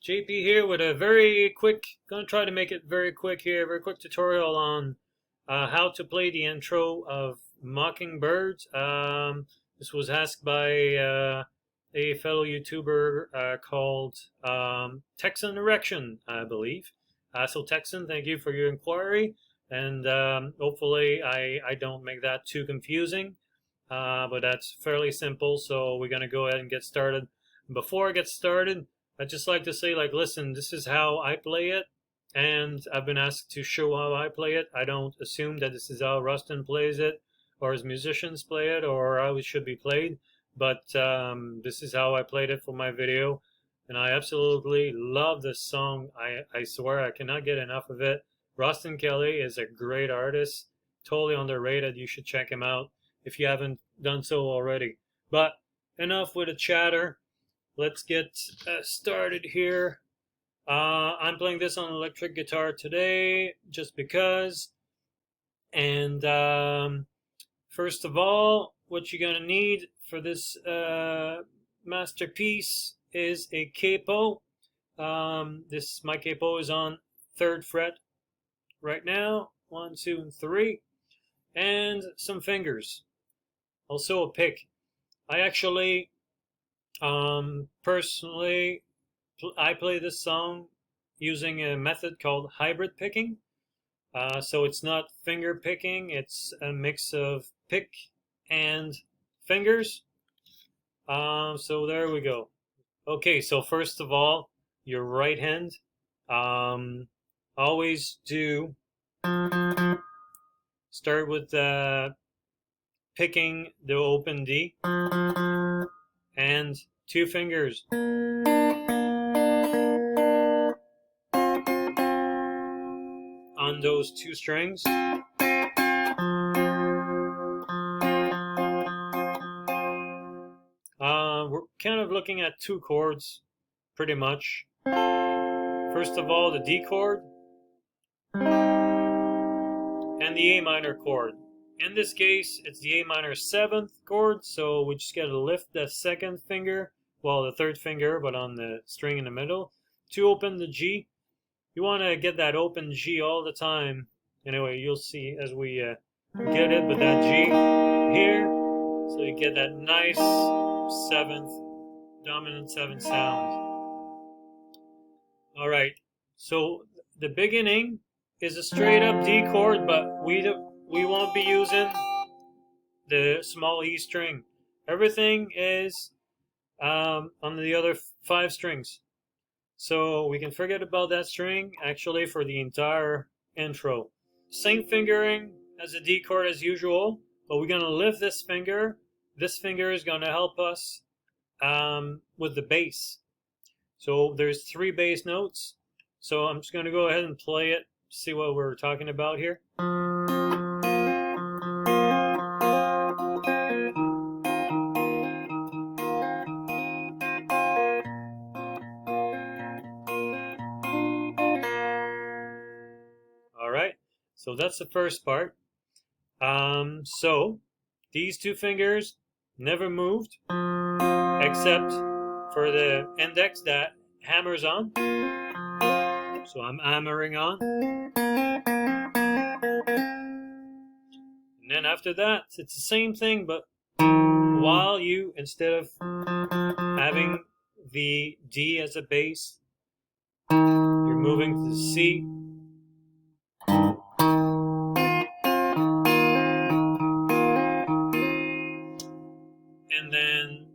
JP here with a very quick, gonna try to make it very quick here, very quick tutorial on how to play the intro of Mockingbird. This was asked by a fellow YouTuber called Texan Erection, I believe. So Texan, thank you for your inquiry, and hopefully I don't make that too confusing, but that's fairly simple, so we're gonna go ahead and get started. Before I get started, I'd just like to say, listen, this is how I play it, and I've been asked to show how I play it. I don't assume that this is how Ruston plays it, or his musicians play it, or how it should be played, but this is how I played it for my video, and I absolutely love this song. I swear I cannot get enough of it. Ruston Kelly is a great artist, totally underrated. You should check him out if you haven't done so already. But enough with the chatter. Let's get started here. I'm playing this on electric guitar today just because. And first of all, what you're going to need for this masterpiece is a capo. My capo is on 3rd fret right now. 1, 2, and 3. And some fingers. Also a pick. I actually... personally, I play this song using a method called hybrid picking. So it's not finger picking, it's a mix of pick and fingers. So there we go. Okay, so first of all, your right hand. Always do start with picking the open D and 2 fingers on those 2 strings. We're kind of looking at 2 chords, pretty much. First of all, the D chord and the A minor chord. In this case, it's the A minor 7th chord, so we just gotta lift the 2nd finger, well, the 3rd finger, but on the string in the middle, to open the G. You want to get that open G all the time. Anyway, you'll see as we get it with that G here, so you get that nice 7th, dominant 7th sound. Alright, so the beginning is a straight up D chord, but we won't be using the small E string. Everything is on the other 5 strings. So we can forget about that string actually for the entire intro. Same fingering as the D chord as usual, but we're going to lift this finger. This finger is going to help us with the bass. So there's 3 bass notes. So I'm just going to go ahead and play it, see what we're talking about here. So that's the first part. So these 2 fingers never moved except for the index that hammers on. So I'm hammering on. And then after that, it's the same thing, but while you, instead of having the D as a bass, you're moving to the C. And then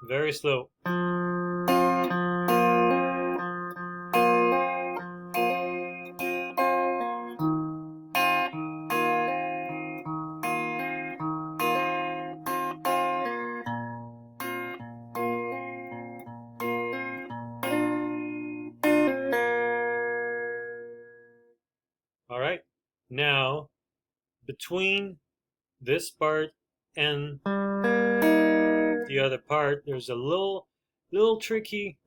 very slow. Alright, now between this part and the other part, there's a little tricky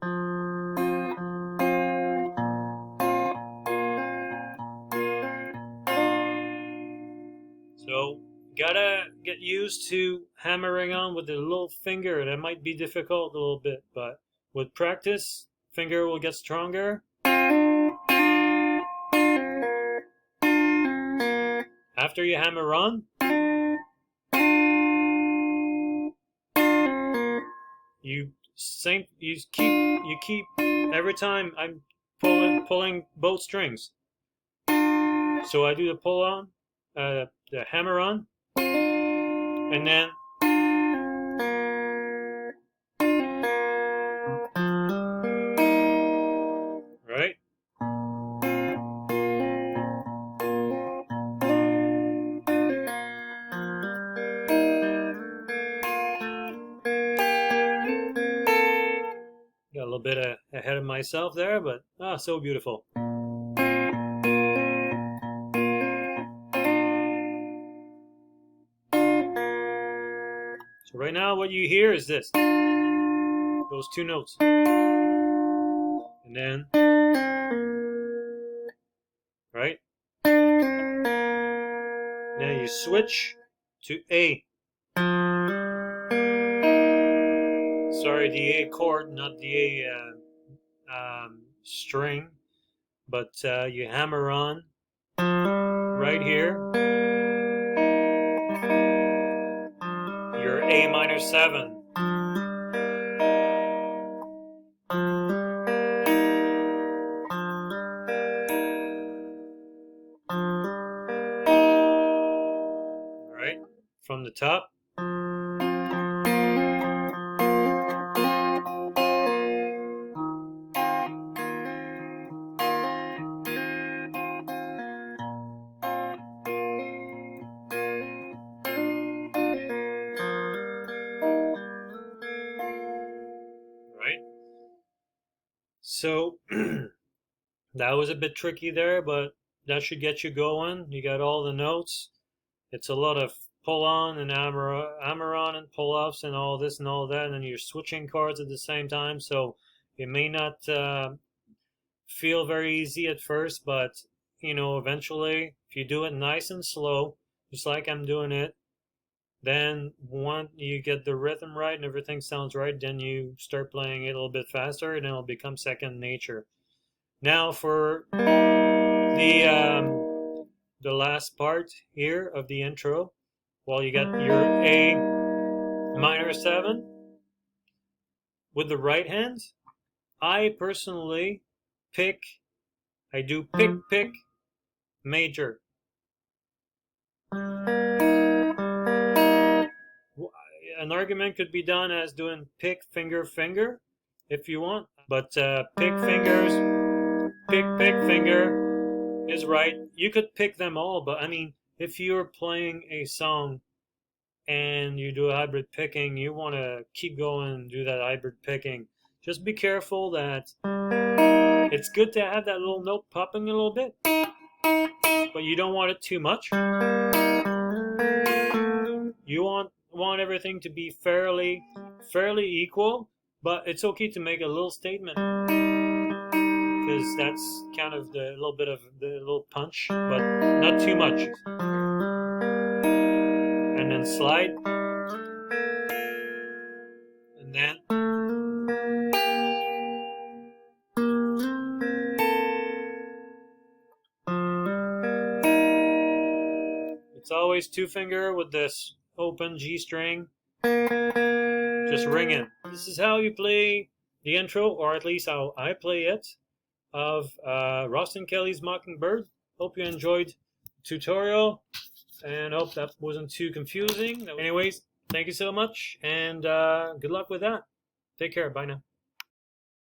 So gotta get used to hammering on with the little finger. That might be difficult a little bit, but with practice, finger will get stronger. After you hammer on, you keep every time I'm pulling both strings. So I do the pull on, the hammer on, and then right. Got a little bit ahead of myself there, but so beautiful. So right now what you hear is this. Those two notes. And then, right? Now you switch to A. Sorry, the A chord, not the A string. But you hammer on right here. Your A minor 7. Alright, from the top. Right? So that was a bit tricky there, but that should get you going. You got all the notes. It's a lot of pull on and hammer on and pull offs and all this and all that, and then you're switching chords at the same time. So it may not feel very easy at first, but eventually, if you do it nice and slow, just like I'm doing it, then once you get the rhythm right and everything sounds right, then you start playing it a little bit faster, and it'll become second nature. Now for the last part here of the intro, well, you got your A minor 7 with the right hand. I personally I do pick major. An argument could be done as doing pick finger if you want, but pick finger is right. You could pick them all, but I mean, if you're playing a song and you do a hybrid picking, you want to keep going and do that hybrid picking. Just be careful that it's good to have that little note popping a little bit, but you don't want it too much. You want everything to be fairly equal, but it's okay to make a little statement, because that's kind of the little bit of the little punch, but not too much. And then slide, and then it's always two finger with this open G string, just ringing. This is how you play the intro, or at least how I play it, of Ruston Kelly's Mockingbird. Hope you enjoyed the tutorial, and hope that wasn't too confusing. Anyways, thank you so much, and good luck with that. Take care. Bye now.